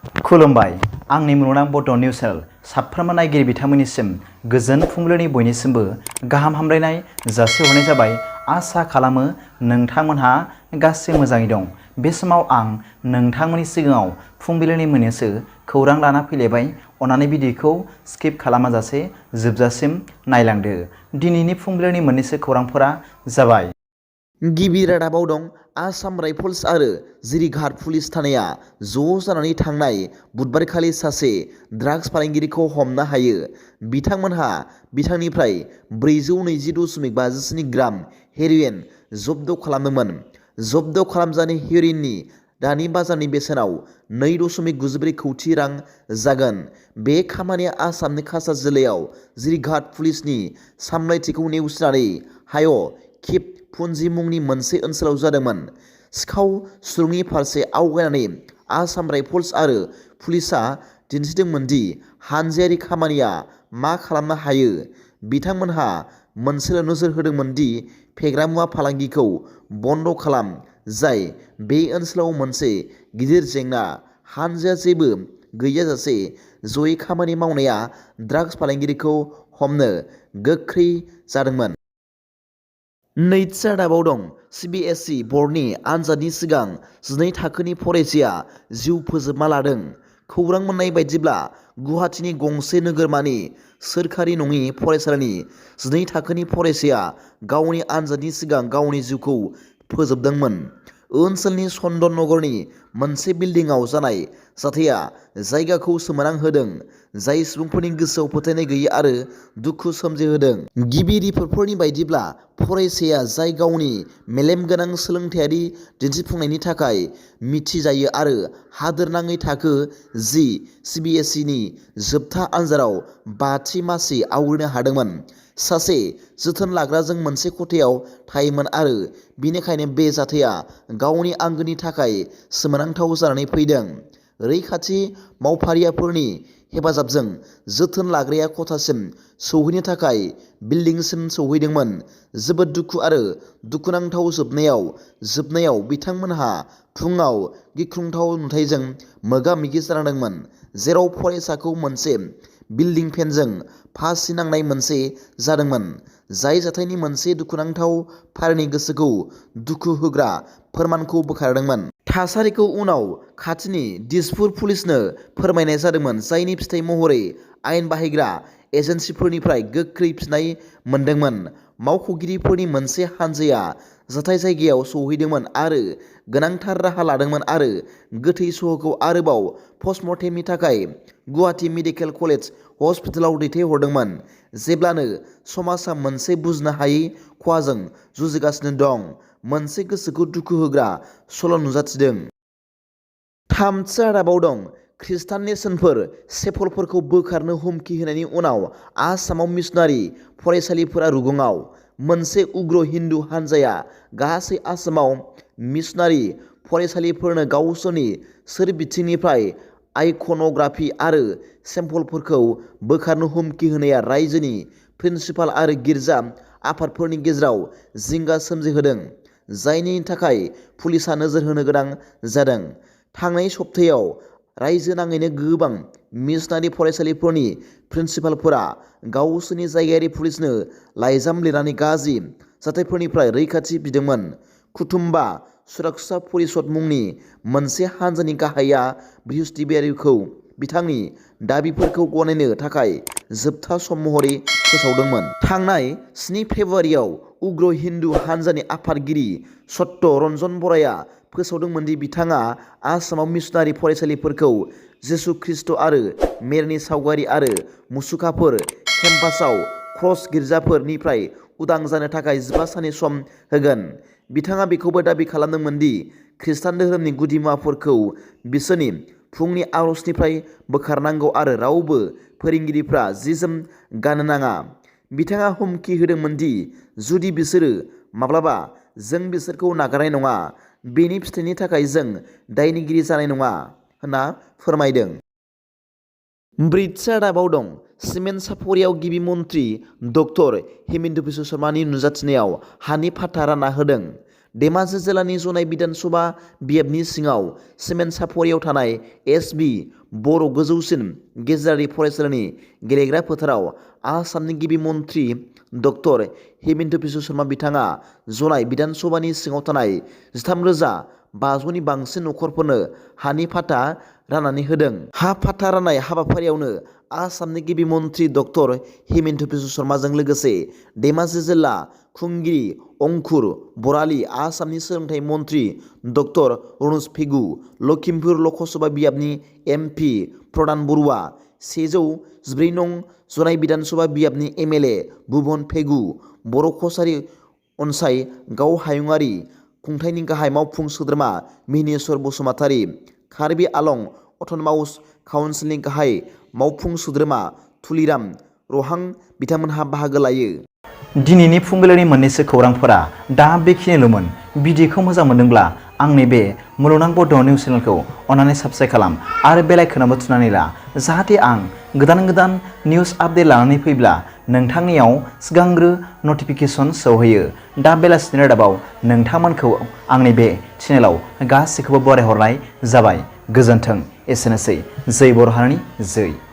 खुलुमबाय आंनि मुलुगनां बड' निउस चेनेल साफ्रोमबो नायगिरि बिथांमोननिसिम गोजोन फुंबिलिनि बयनिसिमबो गाहाम हामलायनाय जासिहरनाय जाबाय। आसा खालामो नोंथांमोनहा गासै मोजाङै दं। बे समाव आं नोंथांमोननि सिगाङाव फुंबिलिनि मोननैसो खौरां लाना फैलायबाय। अन्नानै भिडिअखौ स्किप खालामाजासे जोबजासिम नायलांदो। दिनैनि फुंबिलिनि मोननैसो खौरांफोरा जाबाय। गिबि रादाबाव दं आसाम राइफल्स आरो जिरिघाट पुलिस थानाया ज' जानानै थांनाय बुधबारखालि सासे ड्राग्स फालांगिरिखौ हमनो हायो। बिथांमोनहा बिथांनिफ्राय 420.57 ग्राम हेर'इन जब्द खालामदोंमोन। जब्द खालामजानाय हेर'इननि दानि बाजारनि बेसेनाव 2.94 कौटि रां जागोन। बे खामानिया आसामनि काछार जिल्लायाव जिरिघाट पुलिसनि सामलायथिखौ नेवसिनानै हाय खिप फुन्जि मुंनि मोनसे ओनसोलाव जादोंमोन। सिखाव सुलुंनि फारसे आवगायनानै आसाम राइफल्स आरो पुलिसआ दिन्थिदोंमोन दि हानजायारि खामानिया मा खालामनो हायो। बिथांमोनहा मोनसेल' नोजोर होदोंमोन दि फेग्रा मुवा फालांगिखौ बन्द खालाम, जाय बे ओनसोलाव मोनसे गिदिर जेंना। हानजाया जेबो गैयाजासे जयै खामानि मावनाया ड्राग्स फालांगिरिखौ हमनो गोख्रै जादोंमोन। नैथि रादाबाव दं CBSE बर्डनि आनजादनि सिगां 12 थाखोनि फरायसाया जिउ फोजोबना लादों। खौरां मोननाय बायदिब्ला गुवाहाटीनि गंसे नोगोरमानि सोरखारि नङि फरायसालिनि 12 थाखोनि फरायसाया गावनि आनजादनि सिगां गावनि जिउखौ फोजोबदोंमोन। ओनसोलनि चन्दन नगरनि मोनसे बिल्डिंआव जानाय जाथाया जायगाखौ सोमोनांहोदों, जाय सुबुंफोरनि गोसोआव फोथायनाय गैयै आरो दुखु सोमजिहोदों। गिबि रिपर्टफोरनि बायदिब्ला फरायसाया, जाय गावनि मेलेमगोनां सोलोंथायारि दिन्थिफुंनायनि थाखाय मिथिजायो आरो हादोरनाङै थाखो 10 CBSE नि जोबथा आनजादाव 5थि मासि आवग्रिनो हादोंमोन, सासे जोथोन लाग्राजों मोनसे खथायाव थायोमोन आरो बेनिखायनो बे जाथाया गावनि आंगोनि थाखाय सोमोनांथाव जानानै फैदों। रैखाथि मावफारियाफोरनि हेफाजाबजों जोथोन लाग्राया खथासिम सौहैनो थाखाय बिल्डिंसिम सौहैदोंमोन। जोबोद दुखु आरो दुखुनांथाव जोबनायाव बिथांमोनहा फुंआव गिख्रंथाव नुथायजों मोगा-मोगि जानांदोंमोन, जेराव फरायसाखौ मोनसे बिल्डिं फेनजों फासि नांनाय मोनसे जादोंमोन, जाय जाथायनि मोनसे दुखुनांथाव फारिनि गोसोखौ दुखु होग्रा फोरमानखौ बोखारदोंमोन। थासारिखौ उनाव खाथिनि दिसपुर पुलिसनो फोरमायनाय जादोंमोन, जायनि फिथाय महरै आयेन बाहायग्रा एजेन्सिफोरनिफ्राय गोख्रै फिननाय मोनदोंमोन। मावख'गिरिफोरनि मोनसे हानजाया जाथाय जायगायाव सौहैदोंमोन आरो गोनांथार राहा लादोंमोन आरो गोथै सह'खौ आरोबाव पस्टमर्टेमनि थाखाय गुवाहाटी मेडिकेल कलेज हस्पिटालाव दैथायहरदोंमोन, जेब्लानो समाजआ मोनसे बुजिनो हायै खहाजों जुजिगासिनो दं। मोनसे गोसोखौ दुखु होग्रा सल' नुजाथिदों। थामथि रादाबाव दं खृष्टान नेरसोनफोर चेपलफोरखौ बोखारनो हुमखि होनायनि उनाव आसामाव मिशनारि फरायसालिफोरा रुगुङाव। मोनसे उग्र हिन्दु हानजाया गासै आसामाव मिशनारि फरायसालिफोरनो गावसोरनि सोरबिथिंनिफ्राय आइकनग्राफि आरो चेपलफोरखौ बोखारनो हुमखि होनाया रायजोनि प्रिन्सिपाल आरो गिर्जा आफादफोरनि गेजेराव जिंगा सोमजिहोदों, जायनि थाखाय पुलिसआ नोजोर होनो गोनां जादों। थांनाय सप्तायाव रायजो नाङैनो गोबां मिशनारि फरायसालिफोरनि प्रिन्सिपालफोरा गावसोरनि जायगायारि पुलिसनो लाइजाम लिरनानै गाज्रि जाथायफोरनिफ्राय रैखाथि बिदोंमोन। कुटुम्बा सुरक्षा परिषद मुंनि मोनसे हानजानि गाहायआ बृहस्पतिबारखौ बिथांनि दाबिफोरखौ गनायनो थाखाय जोबथा सम महरै फोसावदोंमोन। थांनाय 7 फेब्रुआरियाव उग्र हिन्दु हानजानि आफादगिरि सत्य रन्जन बराया फोसावदोंमोन दि बिथाङा आसामाव मिशनारि फरायसालिफोरखौ जिसु खृष्ट आरो मेरिनि सावगारि आरो मुसुखाफोर, केम्पासआव क्रस गिर्जाफोर निफ्राय उदां जानो थाखाय 15 साननि सम होगोन। बिथाङा बेखौबो दाबि खालामदोंमोन दि खृष्टान धोरोमनि गुदिमुवाफोरखौ बिसोरनि फुंनि आरजनिफ्राय बोखारनांगौ आरो रावबो फोरोंगिरिफ्रा जि-जोम गाननो नाङा। बिथाङा हुमखि होदोंमोन दि जुदि बिसोरो माब्लाबा जों बिसोरखौ नागारनाय नङा, बेनि फिथायनि थाखाय जों दायनिगिरि जानाय नङा होनना फोरमायदों। ब्रैथि रादाबाव दं सिमेन्ट सापरियाव गिबि मन्थ्रि ड. हेमेन्त बिश्व शर्मानि नुजाथिनायाव हानि फाथा रानना होदों। धेमाजि जिल्लानि जनाय बिधानसभा बियाबनि सिङाव सिमेन्ट सापरियाव थानाय एसबि बर' गोजौसिन गेजेरारि फरायसालिनि गेलेग्रा फोथाराव आसामनि गिबि मन्थ्रि डक्टर हिमन्त बिश्व शर्मा बिथाङा जनाय बिधानसभानि सिङाव थानाय 13,500नि बांसिन नखरफोरनो हानि फाथा राननानै होदों। हा फाथा राननाय हाबाफारियावनो आसामनि गिबि मन्थ्रि डक्टर हिमन्त बिश्व शर्माजों लोगोसे धेमाजि जिल्ला खुंगिरि अंकुर बराली, आसामनि सोलोंथाइ मन्थ्रि डक्टर रनज पेगु, लखिमपुर लकसभा बियाबनि एमपि प्रदान बरुवा, 114 नं जनाय बिधानसभा बियाबनि एमएलए भुबन पेगु, बर' कसारी अनसाय गाव हायुङारि खुंथायनि गाहाय मावफुं सोद्रोमा मिहिनेश्वर बसुमतारी, कार्बि आलं अट'नमास काउन्सिलनि गाहाय मावफुं सोद्रोमा तुलिराम रहां बिथांमोनहा बाहागो लायो। दिनैनि फुंबिलिनि मोननैसो खौरांफोरा दा बेखिनिल'मोन। भिडिअखौ मोजां मोनदोंब्ला आंनि बे मुलुगनां बड' निउस चेनेलखौ अन्नानै साबस्क्राइब खालाम आरो बेल आइकनआवबो थुनानै ला, जाहाथे आं गोदान निउस आपडेट लानानै फैब्ला नोंथांनियाव सिगांग्रो नटिफिकेसन सौहैयो। दा बेलासिनि रादाबाव नोंथांमोनखौ आंनि बे चेनेलाव गासैखौबो बरायहरनाय जाबाय। गोजोन्थों। एसेनोसै। जै बर' हारिनि जै।